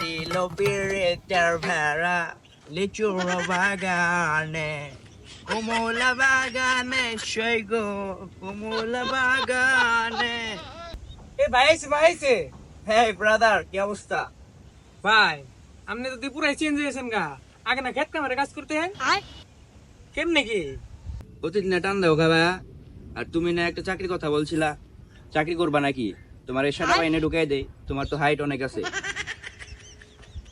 দিল বিরেটার ভাড়া লিচুর বাগানে কমলা বাগানে সেই গো কমলা বাগানে। এ ভাই আইছে ভাই আইছে। হ্যাঁ ব্রাদার, কি অবস্থা? ভাই আপনি তো পুরাই চেঞ্জ হয়েছেন গা। আগে না খেত কামারে কাজ করতেন, কেমনে কি? প্রতিদিন টান দেও খাবা। আর তুমি না একটা চাকরির কথা বলছিলা, চাকরি করবা নাকি? তোমার এই সেটা বাইনে ঢুকাই দেই, তোমার তো হাইট অনেক আছে।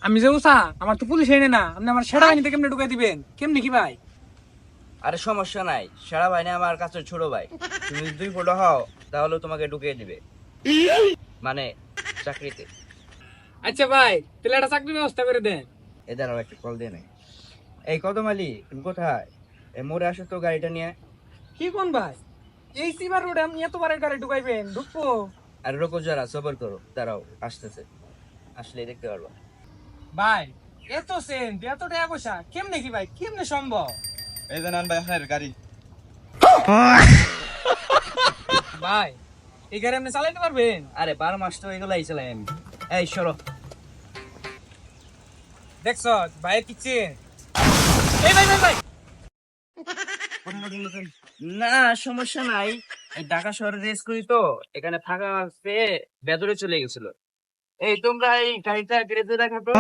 আমি যে উষা, আমার তো পুলিশ এনে না, আপনি আমার সেরা বাহিনীতে কেমনে ঢুকাই দিবেন? কেমনে কি ভাই? আরে সমস্যা নাই, সেরা বাইনে আমার কাছে ছোট ভাই। তুমি যদি 2 ফুট হও তাহলে তোমাকে ঢুকিয়ে দিবে, মানে চাকরিতে। আচ্ছা ভাই, তাহলে একটা চাকরির ব্যবস্থা করে দেন। এদের একটা কল দিয়ে নেই। এই কদম আলী, তুমি কোথায়? এই মোড়ে আসো তো গাড়িটা নিয়ে। কি কোন ভাই, এই সিবার রোডে আপনি এতবার গাড়ি ঢুকাইবেন? ঢুকবো। আর রোকো, যারা সবর করো, তারাও আসতেছে, আসলে দেখতে পারবা। ভাই এত সেন্ট এত টাকা পয়সা কেমনে কি ভাই, কেমনে সম্ভব? এই যে নান ভাই আপনার গাড়ি। ভাই এই গাড়ি আপনি চালাইতে পারবেন? আরে 12 মাস তো এগুলাই চালাই আমি। এই সরো। দেখছ ভাই কিচ্ছে। এই ভাই ভাই ভাই, না সমস্যা নাই, এই ঢাকা শহরে রেস করি তো, এখানে ফাঁকা পেয়ে ভেতরে চলে গেছিল। এই তোমরা এই গাড়িটা গ্যারেজে রাখা তো।